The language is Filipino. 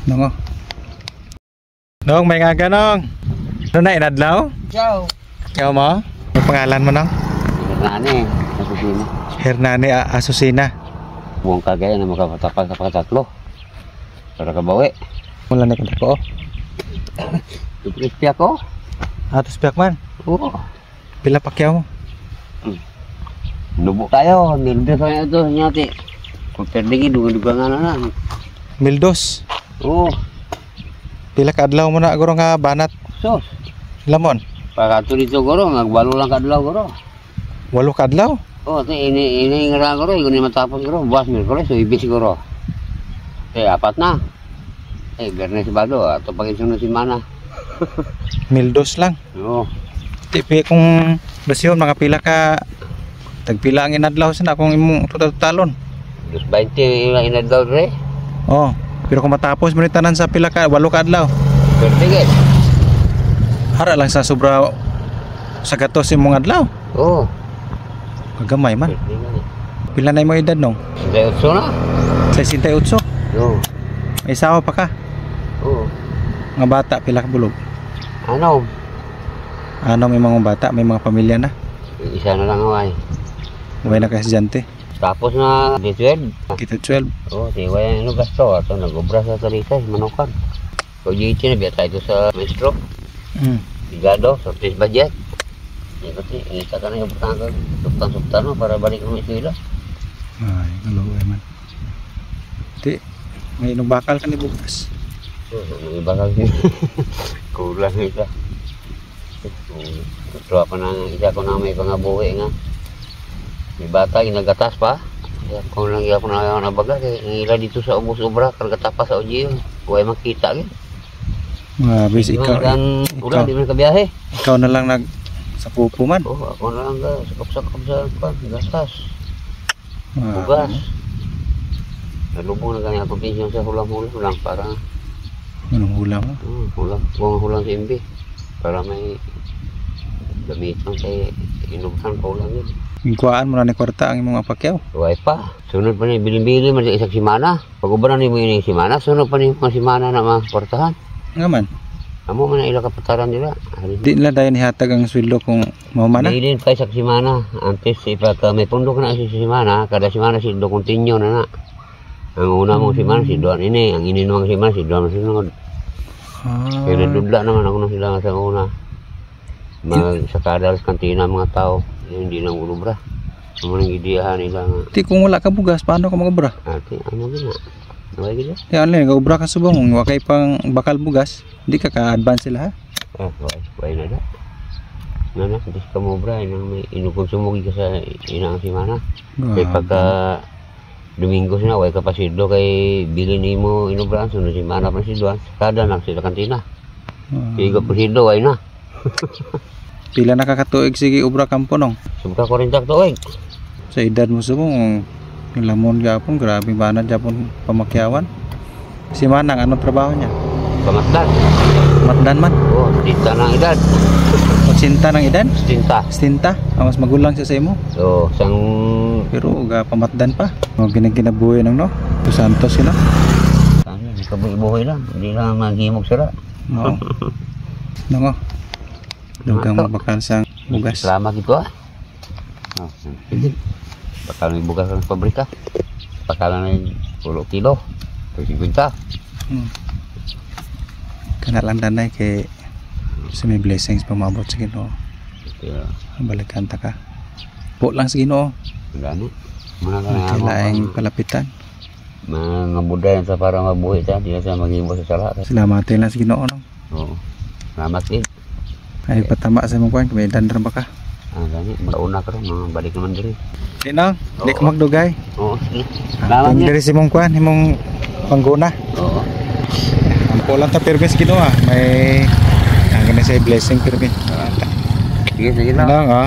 Nongo. Nong, may nga ganong. Ano na, inadlaw? Ciao. Ikaw mo? Ang pangalan mo, Nong? Hernani, Asusina. Hernani Asusina. Buong kagaya na makapatapal sa pagkatatlo. Para kabawi. Mula na kanta ko. Crispy ako? Atos piyak man. Oo. Pila pakyaw mo? Lubok tayo. Nildo sa ito. Nyati. Kung perdingin, duga-duga nga na. Mildos. Oo. Pila ka adlaw mo na guro nga banat. Sos. Lamon. Pagkato dito guro. Nagbalo lang kadlaw guro. 8 ka adlaw? Oo. Ini nga guro. Ini matapos guro. Buwas Merkules. So ibis guro. 4 na. Bernes Sabado. Ato pag-isunod si Mana. Mildos lang. Oo. Tipi kung basyon mga pila ka tagpila ang inadlaw sana kung imong totalon. 20 lang inadlaw re. Oh, pero kung matapos mo tanan sa pila ka 8 ka adlaw. Perdingin. Hara lang sa sobra sa gatos imong adlaw. Oo. Kagamay man. Pila na imong edad nong? 68 na. 68. Oo. May sawa pa ka. Oo. Mga bata pila ka bulog. Ano? Ano may mga bata, may mga pamilya na. Isa na lang away. Uwi na ka estudyante. Tapos na 12. Kita 12. Oo, tiwaya ano gasto. Ato nag-obra sa Talisay, Manukan. So GT na biya tayo sa Maestro. Bigado, surplus budget. Kasi isa ka na yung butang ka. Subtan-subtan mo para balik ng eskwela. Ay, kaluwi man. Di, may inong bakal ka ni bukas. Oo, may bakal niya. Kulang isa. Ito pa na isa ko na may pangabuhi nga. May bata ginagatas pa. Kung lang iya ko na nabaga kay ngila dito sa ubos obra kargata pa sa Ojiyo. Huwag makita gid. Bis ikaw. Ulan di man kabiyahe. Ikaw na lang nag sa pupo man. Oo, ako na lang sakop-sakop sa gastas. Bugas. Nalubong na kanya akong pensyon sa hulang-hulang para anong hulang mo? Hulang sa imbi. Para may gamitan kay inubsan pa ulang yun. Kuhaan mo na ni kwarta ang imong apakyaw. Huwag pa. Sunod pa niya, bilin-bilin man sa isang simana. Pag ubaran niyo mo yun yung simana, sunod pa niyo mga simana na mga kwartahan. Nga man. Amo man ang ilang kapataran nila. Di nila dahil nihatag ang sweldo kung mamana. Bilin pa isang simana. Antes, ipag may pundo ka na sa simana, kada simana si do continue na na. Ang una mong simana si Doan ini, ang ininuang simana si Doan masinunod. Kaya nadudla naman ako na sila sa una. Sa kada kantina mga tao, hindi nang ulubra. Ano nang idiyahan nila nga. Di kung wala ka bugas, paano ka mag-ubra? Ate, ano gina? Naway gina? Di ano yun, ka-ubra ka subong, wakay pang bakal bugas, di ka ka-advance sila ha? Why na da? Nga hindi ka mo ubra, may inukonsumugi ka sa inang simana. Kaya pagka Domingo na, way ka pa sidlo kay bilin ni mo inubraan, sunod si mana pa sidlo, kada na sila kantina. Sige po sidlo, way na. Pila nakakatuig sige ubra kampo nong? Subka 40 tuig. Sa edad mo subong, yung lamon gapon, grabe banat gapon pamakyawan. Si Manang, anong trabaho niya? Pamatdan. Matdan man? Oo, tinta ng edad. Sinta ng edad? Tinta. Sinta? Mas magulang siya sa imo? Oo, sang... Pero pamatdan pa. Ginaginabuhay ng no? Ito Santos sila. Hindi ka buhay lang. Hindi lang maghimog sila. Oo. Nango. Dugang mabakal sa bugas. Salamat ito ah. Bakal may bugas ng pabrika. Bakal na yung 10 kilo. 50. Kana lang danay kay sa may blessings pamabot sa Ginoo. Balikan ta ka. Po lang sa Ginoo. Gani. Mga ka kailangang palapitan. Mga buday sa para mabuhi ta, di na sa maghimo sa sala. Salamatin lang sa Ginoo no. Oo. Salamat din. Ay patama sa mong kuan, may dandran ba ka? Gani, mauna ka ron, balik naman diri. Di na, di ka magdugay. Oo, sige. Salamat din. Diri si mong kuan, imong pangguna. Oo. Ang po lang ta permis Ginoo ah. May ang ganun sa blessing permis. Sige, sige na. Ano nga?